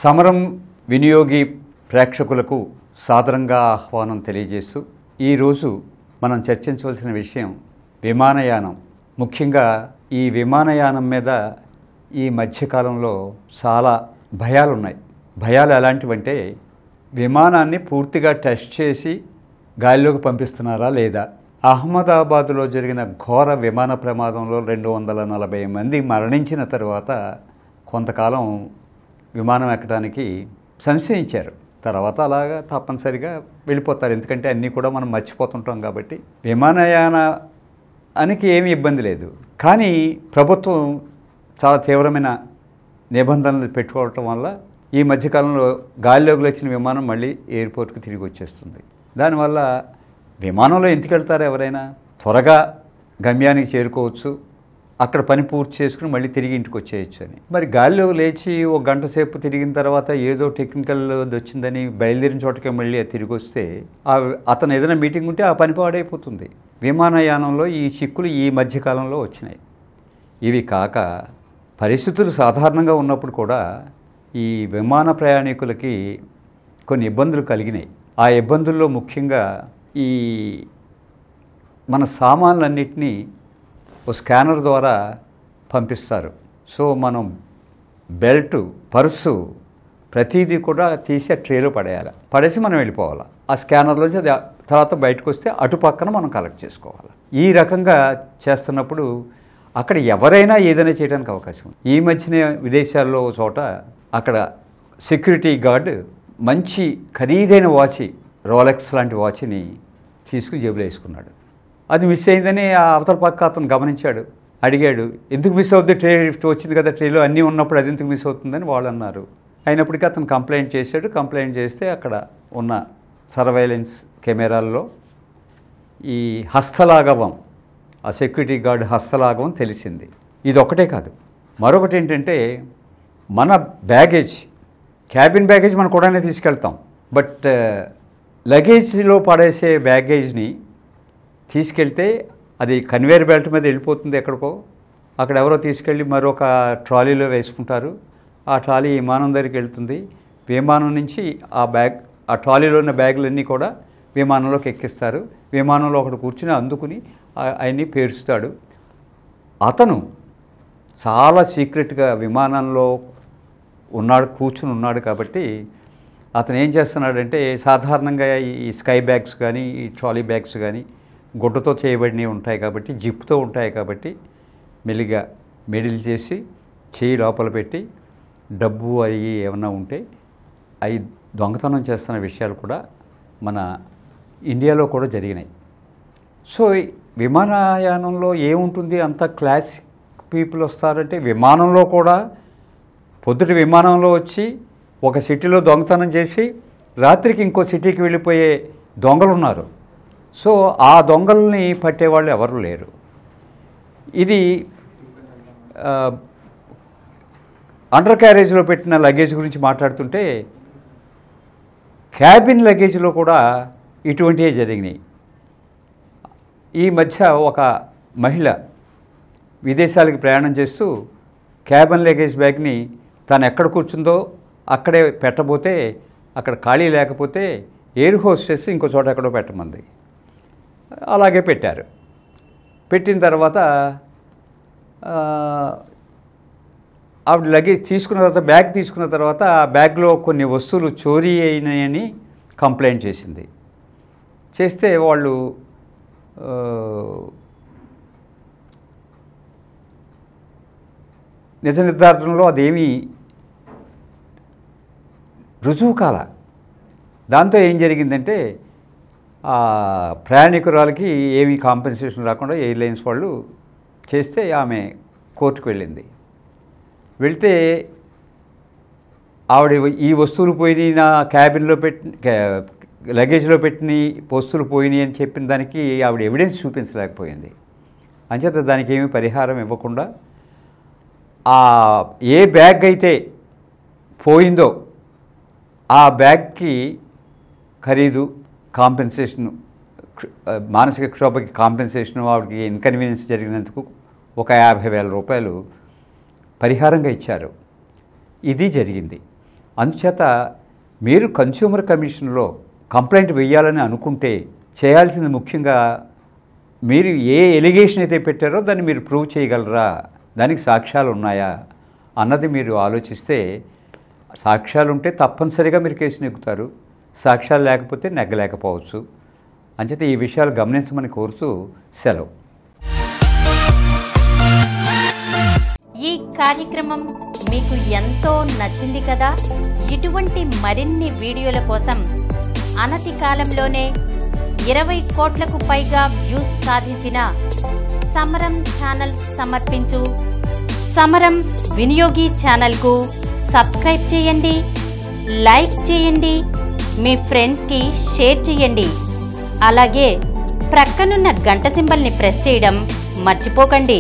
సమరం వినియోగి ప్రేక్షకులకు సాదరంగా ఆహ్వానం తెలియజేస్తూ ఈరోజు మనం చర్చించవలసిన విషయం విమానయానం. ముఖ్యంగా ఈ విమానయానం మీద ఈ మధ్యకాలంలో చాలా భయాలున్నాయి. భయాలు ఎలాంటివంటే విమానాన్ని పూర్తిగా టెస్ట్ చేసి గాలిలోకి పంపిస్తున్నారా లేదా. అహ్మదాబాదులో జరిగిన ఘోర విమాన ప్రమాదంలో 240 మంది మరణించిన తర్వాత కొంతకాలం విమానం ఎక్కడానికి సంశయించారు. తర్వాత అలాగా తప్పనిసరిగా వెళ్ళిపోతారు, ఎందుకంటే అన్నీ కూడా మనం మర్చిపోతుంటాం కాబట్టి. విమానయానానికి ఏమీ ఇబ్బంది లేదు. కానీ ప్రభుత్వం చాలా తీవ్రమైన నిబంధనలు పెట్టుకోవటం వల్ల ఈ మధ్యకాలంలో గాలిలోకి వచ్చిన విమానం మళ్ళీ ఎయిర్పోర్ట్కి తిరిగి వచ్చేస్తుంది. దానివల్ల విమానంలో ఎందుకు వెళ్తారు? ఎవరైనా త్వరగా గమ్యానికి చేరుకోవచ్చు, అక్కడ పని పూర్తి చేసుకుని మళ్ళీ తిరిగి ఇంటికి వచ్చేయచ్చు అని. మరి గాలిలో లేచి ఒక గంట సేపు తిరిగిన తర్వాత ఏదో టెక్నికల్ వచ్చిందని బయలుదేరిన చోటకే మళ్ళీ తిరిగి వస్తే అతను ఏదైనా మీటింగ్ ఉంటే ఆ పని పాడైపోతుంది. విమానయానంలో ఈ చిక్కులు ఈ మధ్యకాలంలో వచ్చినాయి. ఇవి కాక పరిస్థితులు సాధారణంగా ఉన్నప్పుడు కూడా ఈ విమాన ప్రయాణికులకి కొన్ని ఇబ్బందులు కలిగినాయి. ఆ ఇబ్బందుల్లో ముఖ్యంగా ఈ మన సామాన్లన్నింటినీ ఓ స్కానర్ ద్వారా పంపిస్తారు. సో మనం బెల్టు, పర్సు ప్రతిదీ కూడా తీసి ఆ ట్రేలో పడేసి మనం వెళ్ళిపోవాలి. ఆ స్కానర్లోంచి అది తర్వాత బయటకు వస్తే అటు పక్కన మనం కలెక్ట్ చేసుకోవాలి. ఈ రకంగా చేస్తున్నప్పుడు అక్కడ ఎవరైనా ఏదైనా చేయడానికి అవకాశం ఉంది. ఈ మధ్యనే విదేశాల్లో చోట అక్కడ సెక్యూరిటీ గార్డ్ మంచి ఖరీదైన వాచ్, రోలెక్స్ లాంటి వాచ్ని తీసుకుని జేబులో వేసుకున్నాడు. అది మిస్ అయిందని ఆ అవతల పక్క అతను గమనించాడు, అడిగాడు, ఎందుకు మిస్ అవుద్ది? ట్రే వచ్చింది కదా, ట్రేలో అన్నీ ఉన్నప్పుడు అది ఎందుకు మిస్ అవుతుందని వాళ్ళు అన్నారు. అయినప్పటికీ అతను కంప్లైంట్ చేశాడు. కంప్లైంట్ చేస్తే అక్కడ ఉన్న సర్వైలెన్స్ కెమెరాల్లో ఈ హస్తలాఘవం, ఆ సెక్యూరిటీ గార్డ్ హస్తలాఘవం తెలిసింది. ఇది ఒకటే కాదు, మరొకటి ఏంటంటే మన బ్యాగేజ్, క్యాబిన్ బ్యాగేజ్ మనం కూడా తీసుకెళ్తాం, బట్ లగేజ్లో పడేసే బ్యాగేజ్ని తీసుకెళ్తే అది కన్వేయర్ బెల్ట్ మీద వెళ్ళిపోతుంది ఎక్కడికో. అక్కడ ఎవరో తీసుకెళ్ళి మరొక ట్రాలీలో వేసుకుంటారు. ఆ ట్రాలీ విమానం దగ్గరికి వెళ్తుంది. విమానం నుంచి ఆ ట్రాలీలో ఉన్న బ్యాగులన్నీ కూడా విమానంలోకి ఎక్కిస్తారు. విమానంలో ఒకటి కూర్చుని అందుకుని అవన్నీ పేరుస్తాడు. అతను చాలా సీక్రెట్గా విమానంలో కూర్చుని ఉన్నాడు కాబట్టి అతను ఏం చేస్తున్నాడంటే, సాధారణంగా ఈ స్కై బ్యాగ్స్ కానీ ఈ ట్రాలీ బ్యాగ్స్ కానీ గుడ్డతో చేయబడినవి ఉంటాయి కాబట్టి, జిప్తో ఉంటాయి కాబట్టి మెల్లిగా మిడిల్ చేసి చేయి లోపల పెట్టి డబ్బు అవి ఏమన్నా ఉంటే అవి దొంగతనం చేస్తున్న విషయాలు కూడా మన ఇండియాలో కూడా జరిగినాయి. సో విమానయానంలో ఏముంటుంది? అంత క్లాసిక్ పీపుల్ వస్తారంటే విమానంలో కూడా పొద్దుటి విమానంలో వచ్చి ఒక సిటీలో దొంగతనం చేసి రాత్రికి ఇంకో సిటీకి వెళ్ళిపోయే దొంగలు ఉన్నారు. సో ఆ దొంగల్ని పట్టేవాళ్ళు ఎవరు లేరు. ఇది అండర్ క్యారేజ్లో పెట్టిన లగేజ్ గురించి మాట్లాడుతుంటే క్యాబిన్ లగేజ్లో కూడా ఇటువంటివే జరిగినాయి. ఈ మధ్య ఒక మహిళ విదేశాలకు ప్రయాణం చేస్తూ క్యాబిన్ లగేజ్ బ్యాగ్ని తను ఎక్కడ కూర్చుందో అక్కడే పెట్టబోతే అక్కడ ఖాళీ లేకపోతే ఎయిర్ హోస్టెస్ ఇంకో చోట ఎక్కడో పెట్టమంది. అలాగే పెట్టారు. పెట్టిన తర్వాత ఆవిడ లగేజ్ తీసుకున్న తర్వాత, బ్యాగ్ తీసుకున్న తర్వాత ఆ బ్యాగ్లో కొన్ని వస్తువులు చోరీ అయినాయని కంప్లైంట్ చేసింది. చేస్తే వాళ్ళు నిజ నిర్ధారణలో అదేమీ రుజువు కాల. దాంతో ఏం జరిగిందంటే ప్రయాణికురాలకి ఏమీ కాంపెన్సేషన్ రాకుండా ఎయిర్లైన్స్ వాళ్ళు చేస్తే ఆమె కోర్టుకు వెళ్ళింది. వెళ్తే ఆవిడ ఈ వస్తువులు పోయినాయి, నా క్యాబిన్లో లగేజ్లో పెట్టిన వస్తువులు పోయినాయి అని చెప్పిన దానికి ఆవిడ ఎవిడెన్స్ చూపించలేకపోయింది. అంచేత దానికి ఏమీ పరిహారం ఇవ్వకుండా ఏ బ్యాగ్ అయితే పోయిందో ఆ బ్యాగ్కి ఖరీదు, కాంపెన్సేషను, మానసిక క్షోభకి కాంపెన్సేషను, ఆవిడకి ఇన్కన్వీనియన్స్ జరిగినందుకు ఒక 50,000 రూపాయలు పరిహారంగా ఇచ్చారు. ఇది జరిగింది. అందుచేత మీరు కన్స్యూమర్ కమిషన్లో కంప్లైంట్ వేయాలని అనుకుంటే చేయాల్సింది ముఖ్యంగా మీరు ఏ ఎలిగేషన్ అయితే పెట్టారో దాన్ని మీరు ప్రూవ్ చేయగలరా, దానికి సాక్ష్యాలు ఉన్నాయా అన్నది మీరు ఆలోచిస్తే, సాక్ష్యాలు ఉంటే తప్పనిసరిగా మీరు కేసు నెగ్గుతారు, సాక్ష్యాలు లేకపోతే నెగ్గలేకపోవచ్చు. అంచేత ఈ విషయాలు గమనించమని కోరుతూ సెలవు. ఈ కార్యక్రమం మీకు ఎంతో నచ్చింది కదా. ఇటువంటి మరిన్ని వీడియోల కోసం అనతి కాలంలోనే 20 కోట్లకు పైగా వ్యూస్ సాధించిన సమరం ఛానల్ సమర్పించు సమరం వినియోగి ఛానల్కు సబ్స్క్రైబ్ చేయండి, లైక్ చేయండి, మీ ఫ్రెండ్స్కి షేర్ చేయండి. అలాగే ప్రక్కనున్న గంట సింబల్ని ప్రెస్ చేయడం మర్చిపోకండి.